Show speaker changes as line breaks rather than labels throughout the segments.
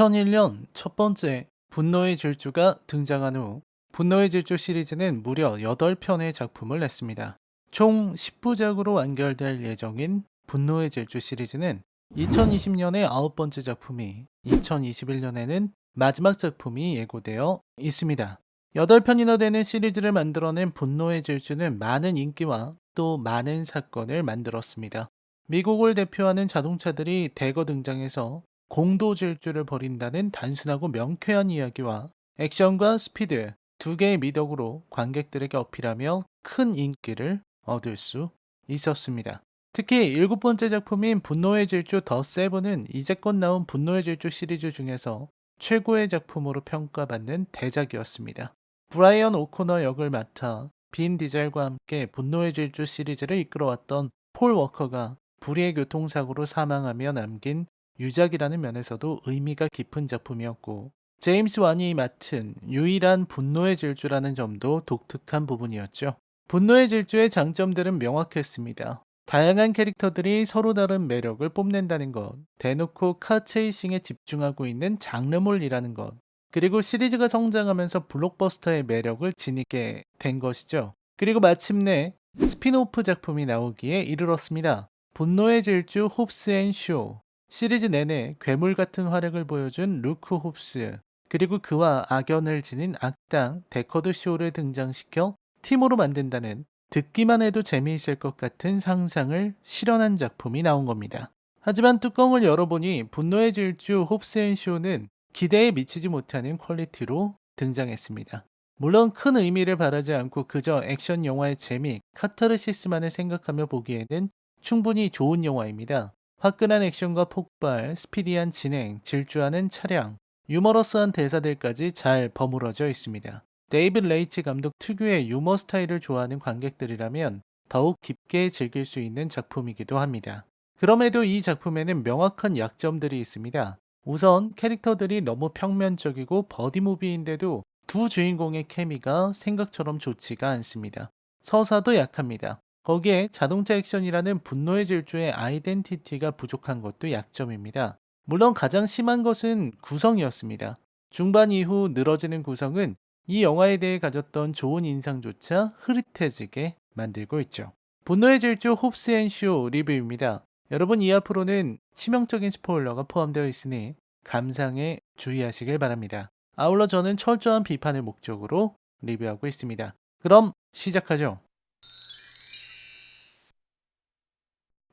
2001년 첫 번째 분노의 질주가 등장한 후 분노의 질주 시리즈는 무려 8편의 작품을 냈습니다. 총 10부작으로 완결될 예정인 분노의 질주 시리즈는 2020년에 9번째 작품이 2021년에는 마지막 작품이 예고되어 있습니다. 8편이나 되는 시리즈를 만들어낸 분노의 질주는 많은 인기와 또 많은 사건을 만들었습니다. 미국을 대표하는 자동차들이 대거 등장해서 공도 질주를 벌인다는 단순하고 명쾌한 이야기와 액션과 스피드 두 개의 미덕으로 관객들에게 어필하며 큰 인기를 얻을 수 있었습니다. 특히 일곱 번째 작품인 분노의 질주 더 세븐은 이제껏 나온 분노의 질주 시리즈 중에서 최고의 작품으로 평가받는 대작이었습니다. 브라이언 오코너 역을 맡아 빈 디젤과 함께 분노의 질주 시리즈를 이끌어왔던 폴 워커가 불의의 교통사고로 사망하며 남긴 유작이라는 면에서도 의미가 깊은 작품이었고, 제임스 완이 맡은 유일한 분노의 질주라는 점도 독특한 부분이었죠. 분노의 질주의 장점들은 명확했습니다. 다양한 캐릭터들이 서로 다른 매력을 뽐낸다는 것, 대놓고 카체이싱에 집중하고 있는 장르물이라는 것, 그리고 시리즈가 성장하면서 블록버스터의 매력을 지니게 된 것이죠. 그리고 마침내 스핀오프 작품이 나오기에 이르렀습니다. 분노의 질주 홉스 앤 쇼. 시리즈 내내 괴물 같은 활약을 보여준 루크 홉스, 그리고 그와 악연을 지닌 악당 데커드 쇼를 등장시켜 팀으로 만든다는 듣기만 해도 재미있을 것 같은 상상을 실현한 작품이 나온 겁니다. 하지만 뚜껑을 열어보니 분노의 질주 홉스 앤 쇼는 기대에 미치지 못하는 퀄리티로 등장했습니다. 물론 큰 의미를 바라지 않고 그저 액션 영화의 재미, 카타르시스만을 생각하며 보기에는 충분히 좋은 영화입니다. 화끈한 액션과 폭발, 스피디한 진행, 질주하는 차량, 유머러스한 대사들까지 잘 버무러져 있습니다. 데이빗 레이치 감독 특유의 유머 스타일을 좋아하는 관객들이라면 더욱 깊게 즐길 수 있는 작품이기도 합니다. 그럼에도 이 작품에는 명확한 약점들이 있습니다. 우선 캐릭터들이 너무 평면적이고 버디무비인데도 두 주인공의 케미가 생각처럼 좋지가 않습니다. 서사도 약합니다. 거기에 자동차 액션이라는 분노의 질주의 아이덴티티가 부족한 것도 약점입니다. 물론 가장 심한 것은 구성이었습니다. 중반 이후 늘어지는 구성은 이 영화에 대해 가졌던 좋은 인상조차 흐릿해지게 만들고 있죠. 분노의 질주 홉스 앤 쇼 리뷰입니다. 여러분, 이 앞으로는 치명적인 스포일러가 포함되어 있으니 감상에 주의하시길 바랍니다. 아울러 저는 철저한 비판을 목적으로 리뷰하고 있습니다. 그럼 시작하죠.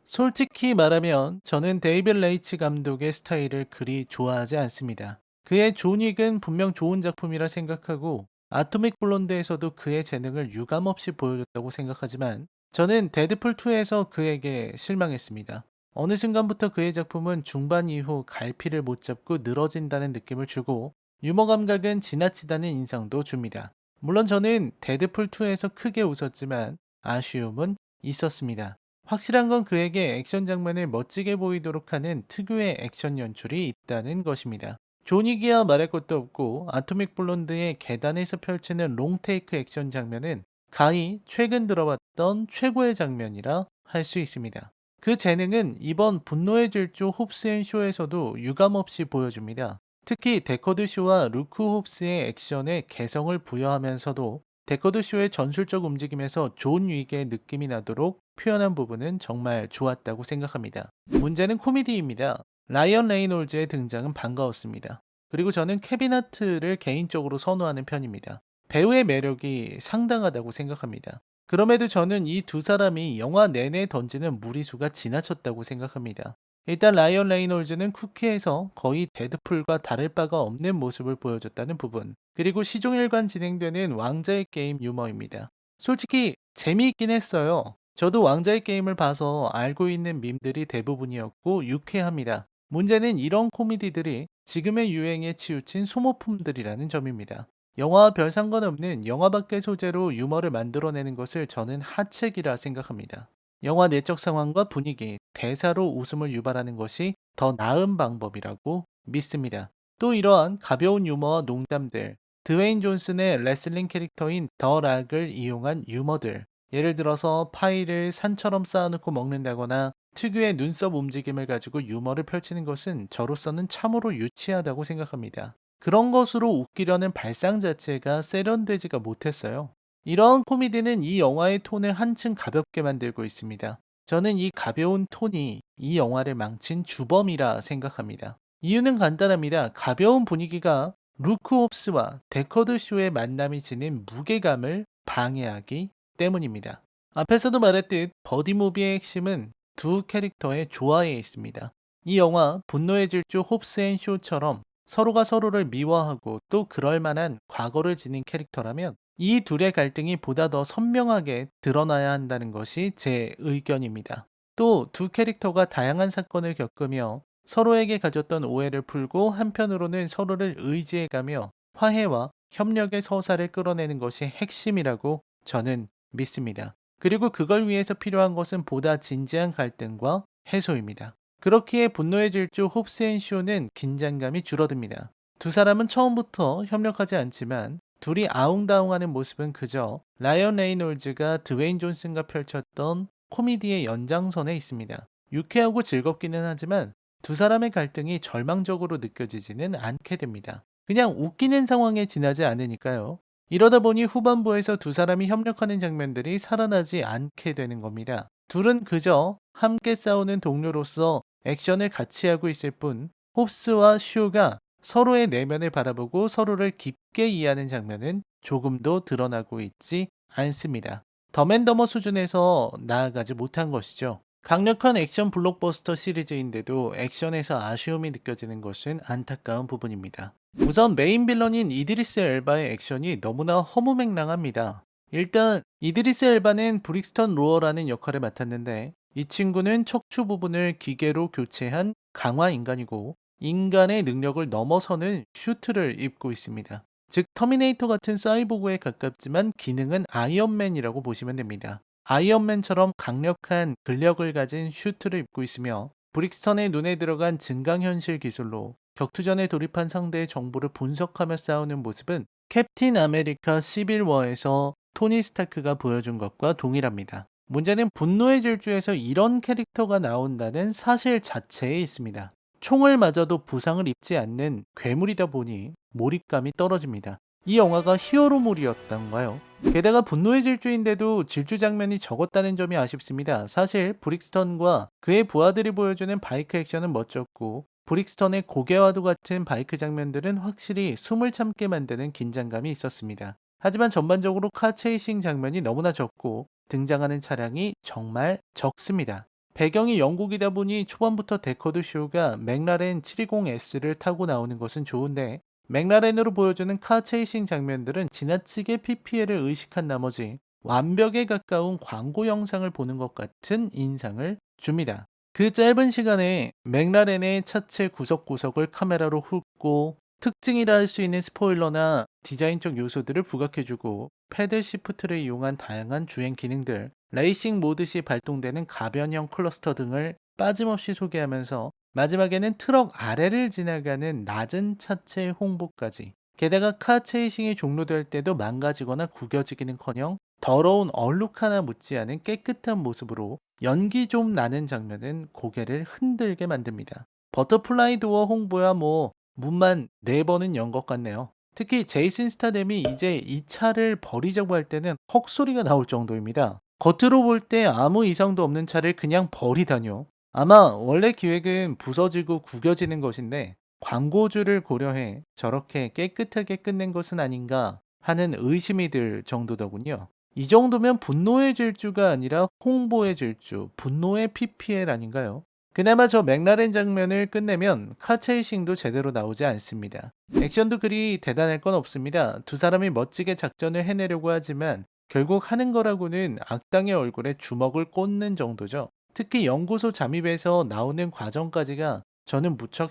솔직히 말하면 저는 데이빗 레이치 감독의 스타일을 그리 좋아하지 않습니다. 그의 존 윅은 분명 좋은 작품이라 생각하고 아토믹 블론드에서도 그의 재능을 유감없이 보여줬다고 생각하지만 저는 데드풀2에서 그에게 실망했습니다. 어느 순간부터 그의 작품은 중반 이후 갈피를 못 잡고 늘어진다는 느낌을 주고 유머 감각은 지나치다는 인상도 줍니다. 물론 저는 데드풀2에서 크게 웃었지만 아쉬움은 있었습니다. 확실한 건 그에게 액션 장면을 멋지게 보이도록 하는 특유의 액션 연출이 있다는 것입니다. 존윅이야 말할 것도 없고 아토믹 블론드의 계단에서 펼치는 롱테이크 액션 장면은 가히 최근 들어봤던 최고의 장면이라 할 수 있습니다. 그 재능은 이번 분노의 질주 홉스앤쇼에서도 유감없이 보여줍니다. 특히 데커드 쇼와 루크 홉스의 액션에 개성을 부여하면서도 데커드 쇼의 전술적 움직임에서 존 윅의 느낌이 나도록 표현한 부분은 정말 좋았다고 생각합니다. 문제는 코미디입니다. 라이언 레이놀즈의 등장은 반가웠습니다. 그리고 저는 케빈 하트를 개인적으로 선호하는 편입니다. 배우의 매력이 상당하다고 생각합니다. 그럼에도 저는 이 두 사람이 영화 내내 던지는 무리수가 지나쳤다고 생각합니다. 일단 라이언 레이놀즈는 쿠키에서 거의 데드풀과 다를 바가 없는 모습을 보여줬다는 부분, 그리고 시종일관 진행되는 왕자의 게임 유머입니다. 솔직히 재미있긴 했어요. 저도 왕자의 게임을 봐서 알고 있는 밈들이 대부분이었고 유쾌합니다. 문제는 이런 코미디들이 지금의 유행에 치우친 소모품들이라는 점입니다. 영화와 별 상관없는 영화 밖의 소재로 유머를 만들어내는 것을 저는 하책이라 생각합니다. 영화 내적 상황과 분위기, 대사로 웃음을 유발하는 것이 더 나은 방법이라고 믿습니다. 또 이러한 가벼운 유머와 농담들, 드웨인 존슨의 레슬링 캐릭터인 더 락을 이용한 유머들, 예를 들어서 파이를 산처럼 쌓아놓고 먹는다거나 특유의 눈썹 움직임을 가지고 유머를 펼치는 것은 저로서는 참으로 유치하다고 생각합니다. 그런 것으로 웃기려는 발상 자체가 세련되지가 못했어요. 이런 코미디는 이 영화의 톤을 한층 가볍게 만들고 있습니다. 저는 이 가벼운 톤이 이 영화를 망친 주범이라 생각합니다. 이유는 간단합니다. 가벼운 분위기가 루크 홉스와 데커드 쇼의 만남이 지닌 무게감을 방해하기 때문입니다. 앞에서도 말했듯 버디무비의 핵심은 두 캐릭터의 조화에 있습니다. 이 영화 분노의 질주 홉스 앤 쇼처럼 서로가 서로를 미워하고 또 그럴 만한 과거를 지닌 캐릭터라면 이 둘의 갈등이 보다 더 선명하게 드러나야 한다는 것이 제 의견입니다. 또 두 캐릭터가 다양한 사건을 겪으며 서로에게 가졌던 오해를 풀고 한편으로는 서로를 의지해가며 화해와 협력의 서사를 끌어내는 것이 핵심이라고 저는 믿습니다. 그리고 그걸 위해서 필요한 것은 보다 진지한 갈등과 해소입니다. 그렇기에 분노의 질주 홉스 앤 쇼는 긴장감이 줄어듭니다. 두 사람은 처음부터 협력하지 않지만 둘이 아웅다웅하는 모습은 그저 라이언 레이놀즈가 드웨인 존슨과 펼쳤던 코미디의 연장선에 있습니다. 유쾌하고 즐겁기는 하지만 두 사람의 갈등이 절망적으로 느껴지지는 않게 됩니다. 그냥 웃기는 상황에 지나지 않으니까요. 이러다 보니 후반부에서 두 사람이 협력하는 장면들이 살아나지 않게 되는 겁니다. 둘은 그저 함께 싸우는 동료로서 액션을 같이 하고 있을 뿐 홉스와 슈가 서로의 내면을 바라보고 서로를 깊게 이해하는 장면은 조금도 드러나고 있지 않습니다. 덤앤더머 수준에서 나아가지 못한 것이죠. 강력한 액션 블록버스터 시리즈인데도 액션에서 아쉬움이 느껴지는 것은 안타까운 부분입니다. 우선 메인 빌런인 이드리스 엘바의 액션이 너무나 허무맹랑합니다. 일단 이드리스 엘바는 브릭스턴 로어라는 역할을 맡았는데 이 친구는 척추 부분을 기계로 교체한 강화 인간이고 인간의 능력을 넘어서는 슈트를 입고 있습니다. 즉 터미네이터 같은 사이보그에 가깝지만 기능은 아이언맨이라고 보시면 됩니다. 아이언맨처럼 강력한 근력을 가진 슈트를 입고 있으며 브릭스턴의 눈에 들어간 증강현실 기술로 격투전에 돌입한 상대의 정보를 분석하며 싸우는 모습은 캡틴 아메리카 시빌워에서 토니 스타크가 보여준 것과 동일합니다. 문제는 분노의 질주에서 이런 캐릭터가 나온다는 사실 자체에 있습니다. 총을 맞아도 부상을 입지 않는 괴물이다 보니 몰입감이 떨어집니다. 이 영화가 히어로물이었던가요? 게다가 분노의 질주인데도 질주 장면이 적었다는 점이 아쉽습니다. 사실 브릭스턴과 그의 부하들이 보여주는 바이크 액션은 멋졌고 브릭스턴의 고개와도 같은 바이크 장면들은 확실히 숨을 참게 만드는 긴장감이 있었습니다. 하지만 전반적으로 카 체이싱 장면이 너무나 적고 등장하는 차량이 정말 적습니다. 배경이 영국이다 보니 초반부터 데커드 쇼가 맥라렌 720S를 타고 나오는 것은 좋은데 맥라렌으로 보여주는 카 체이싱 장면들은 지나치게 PPL을 의식한 나머지 완벽에 가까운 광고 영상을 보는 것 같은 인상을 줍니다. 그 짧은 시간에 맥라렌의 차체 구석구석을 카메라로 훑고 특징이라 할 수 있는 스포일러나 디자인적 요소들을 부각해주고 패들 시프트를 이용한 다양한 주행 기능들, 레이싱 모드 시 발동되는 가변형 클러스터 등을 빠짐없이 소개하면서 마지막에는 트럭 아래를 지나가는 낮은 차체 홍보까지. 게다가 카 체이싱이 종료될 때도 망가지거나 구겨지기는커녕 더러운 얼룩 하나 묻지 않은 깨끗한 모습으로 연기 좀 나는 장면은 고개를 흔들게 만듭니다. 버터플라이 도어 홍보야 뭐 문만 4번은 연 것 같네요. 특히 제이슨 스타뎀이 이제 이 차를 버리자고 할 때는 헉소리가 나올 정도입니다. 겉으로 볼 때 아무 이상도 없는 차를 그냥 버리다뇨. 아마 원래 기획은 부서지고 구겨지는 것인데 광고주를 고려해 저렇게 깨끗하게 끝낸 것은 아닌가 하는 의심이 들 정도더군요. 이 정도면 분노의 질주가 아니라 홍보의 질주, 분노의 PPL 아닌가요? 그나마 저 맥라렌 장면을 끝내면 카체이싱도 제대로 나오지 않습니다. 액션도 그리 대단할 건 없습니다. 두 사람이 멋지게 작전을 해내려고 하지만 결국 하는 거라고는 악당의 얼굴에 주먹을 꽂는 정도죠. 특히 연구소 잠입에서 나오는 과정까지가 저는 무척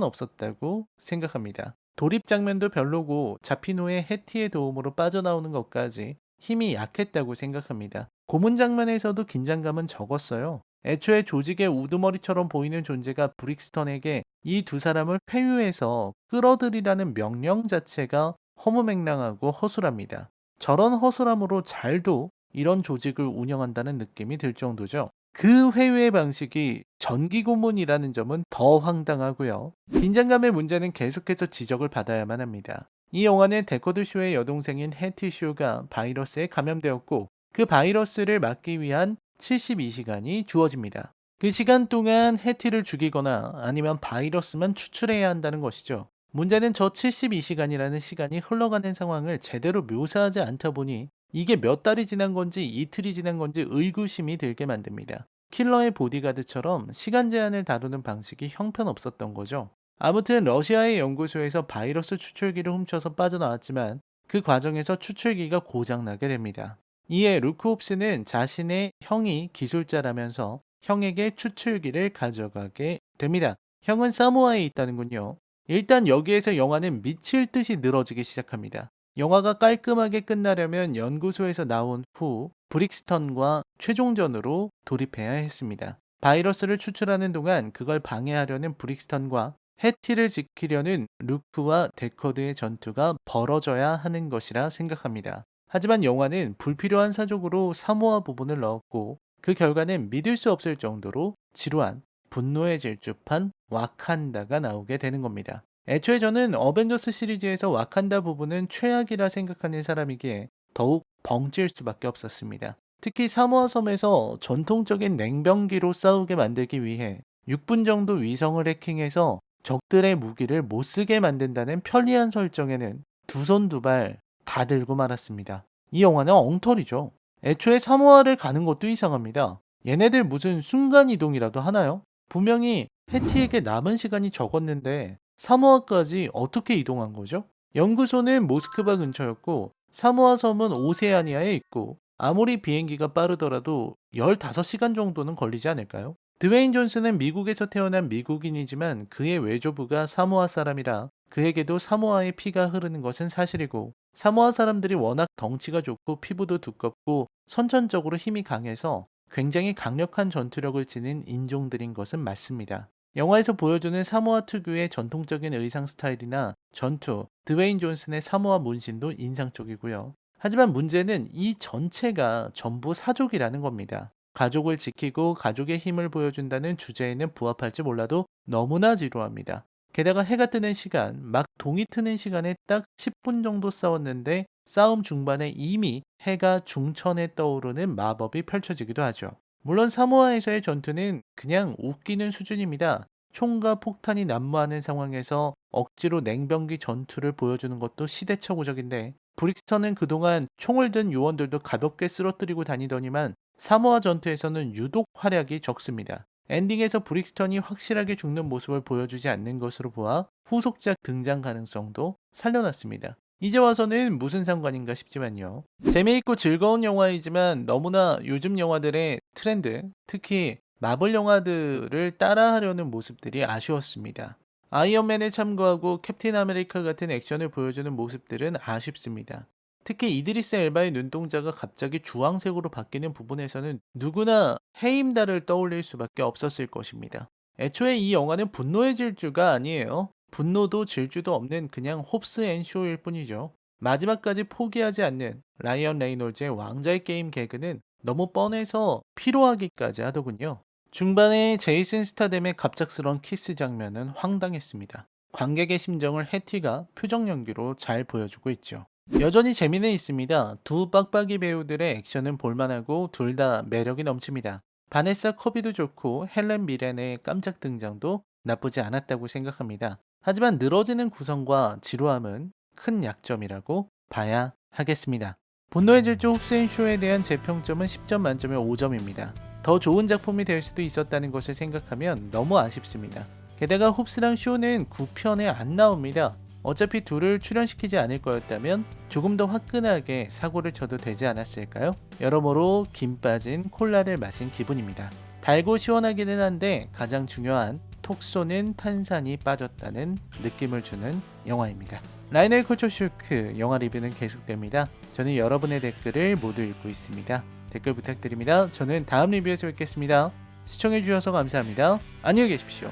형편없었다고 생각합니다. 돌입 장면도 별로고 잡힌 후에 해티의 도움으로 빠져나오는 것까지 힘이 약했다고 생각합니다. 고문 장면에서도 긴장감은 적었어요. 애초에 조직의 우두머리처럼 보이는 존재가 브릭스턴에게 이 두 사람을 회유해서 끌어들이라는 명령 자체가 허무맹랑하고 허술합니다. 저런 허술함으로 잘도 이런 조직을 운영한다는 느낌이 들 정도죠. 그 회유의 방식이 전기 고문이라는 점은 더 황당하고요. 긴장감의 문제는 계속해서 지적을 받아야만 합니다. 이 영화는 데코드 쇼의 여동생인 해티 쇼가 바이러스에 감염되었고 그 바이러스를 막기 위한 72시간이 주어집니다. 그 시간 동안 해티를 죽이거나 아니면 바이러스만 추출해야 한다는 것이죠. 문제는 저 72시간이라는 시간이 흘러가는 상황을 제대로 묘사하지 않다 보니 이게 몇 달이 지난 건지 이틀이 지난 건지 의구심이 들게 만듭니다. 킬러의 보디가드처럼 시간 제한을 다루는 방식이 형편없었던 거죠. 아무튼 러시아의 연구소에서 바이러스 추출기를 훔쳐서 빠져나왔지만 그 과정에서 추출기가 고장나게 됩니다. 이에 루크홉스는 자신의 형이 기술자라면서 형에게 추출기를 가져가게 됩니다. 형은 사모아에 있다는군요. 일단 여기에서 영화는 미칠 듯이 늘어지기 시작합니다. 영화가 깔끔하게 끝나려면 연구소에서 나온 후 브릭스턴과 최종전으로 돌입해야 했습니다. 바이러스를 추출하는 동안 그걸 방해하려는 브릭스턴과 해티를 지키려는 루크와 데커드의 전투가 벌어져야 하는 것이라 생각합니다. 하지만 영화는 불필요한 사족으로 사모아 부분을 넣었고 그 결과는 믿을 수 없을 정도로 지루한 분노의 질주판 와칸다가 나오게 되는 겁니다. 애초에 저는 어벤져스 시리즈에서 와칸다 부분은 최악이라 생각하는 사람이기에 더욱 벙찔 수밖에 없었습니다. 특히 사모아 섬에서 전통적인 냉병기로 싸우게 만들기 위해 6분 정도 위성을 해킹해서 적들의 무기를 못 쓰게 만든다는 편리한 설정에는 두 손 두 발 다 들고 말았습니다. 이 영화는 엉터리죠. 애초에 사모아를 가는 것도 이상합니다. 얘네들 무슨 순간이동이라도 하나요? 분명히 해티에게 남은 시간이 적었는데 사모아까지 어떻게 이동한 거죠? 연구소는 모스크바 근처였고 사모아 섬은 오세아니아에 있고 아무리 비행기가 빠르더라도 15시간 정도는 걸리지 않을까요? 드웨인 존슨은 미국에서 태어난 미국인이지만 그의 외조부가 사모아 사람이라 그에게도 사모아의 피가 흐르는 것은 사실이고 사모아 사람들이 워낙 덩치가 좋고 피부도 두껍고 선천적으로 힘이 강해서 굉장히 강력한 전투력을 지닌 인종들인 것은 맞습니다. 영화에서 보여주는 사모아 특유의 전통적인 의상 스타일이나 전투, 드웨인 존슨의 사모아 문신도 인상적이고요. 하지만 문제는 이 전체가 전부 사족이라는 겁니다. 가족을 지키고 가족의 힘을 보여준다는 주제에는 부합할지 몰라도 너무나 지루합니다. 게다가 해가 뜨는 시간, 막 동이 트는 시간에 딱 10분 정도 싸웠는데 싸움 중반에 이미 해가 중천에 떠오르는 마법이 펼쳐지기도 하죠. 물론 사모아에서의 전투는 그냥 웃기는 수준입니다. 총과 폭탄이 난무하는 상황에서 억지로 냉병기 전투를 보여주는 것도 시대착오적인데 브릭스턴은 그동안 총을 든 요원들도 가볍게 쓰러뜨리고 다니더니만 사모아 전투에서는 유독 활약이 적습니다. 엔딩에서 브릭스턴이 확실하게 죽는 모습을 보여주지 않는 것으로 보아 후속작 등장 가능성도 살려놨습니다. 이제 와서는 무슨 상관인가 싶지만요. 재미있고 즐거운 영화이지만 너무나 요즘 영화들의 트렌드, 특히 마블 영화들을 따라하려는 모습들이 아쉬웠습니다. 아이언맨을 참고하고 캡틴 아메리카 같은 액션을 보여주는 모습들은 아쉽습니다. 특히 이드리스 엘바의 눈동자가 갑자기 주황색으로 바뀌는 부분에서는 누구나 해임달을 떠올릴 수밖에 없었을 것입니다. 애초에 이 영화는 분노의 질주가 아니에요. 분노도 질주도 없는 그냥 홉스 앤 쇼일 뿐이죠. 마지막까지 포기하지 않는 라이언 레이놀즈의 왕자의 게임 개그는 너무 뻔해서 피로하기까지 하더군요. 중반에 제이슨 스타뎀의 갑작스러운 키스 장면은 황당했습니다. 관객의 심정을 해티가 표정 연기로 잘 보여주고 있죠. 여전히 재미는 있습니다. 두 빡빡이 배우들의 액션은 볼만하고 둘 다 매력이 넘칩니다. 바네사 커비도 좋고 헬렌 미렌의 깜짝 등장도 나쁘지 않았다고 생각합니다. 하지만 늘어지는 구성과 지루함은 큰 약점이라고 봐야 하겠습니다. 분노의 질주 홉스앤쇼에 대한 제 평점은 10점 만점에 5점입니다. 더 좋은 작품이 될 수도 있었다는 것을 생각하면 너무 아쉽습니다. 게다가 홉스랑 쇼는 9편에 안 나옵니다. 어차피 둘을 출연시키지 않을 거였다면 조금 더 화끈하게 사고를 쳐도 되지 않았을까요? 여러모로 김 빠진 콜라를 마신 기분입니다. 달고 시원하기는 한데 가장 중요한 톡 쏘는 탄산이 빠졌다는 느낌을 주는 영화입니다. 라이넬 콜초슈크 영화 리뷰는 계속됩니다. 저는 여러분의 댓글을 모두 읽고 있습니다. 댓글 부탁드립니다. 저는 다음 리뷰에서 뵙겠습니다. 시청해주셔서 감사합니다. 안녕히 계십시오.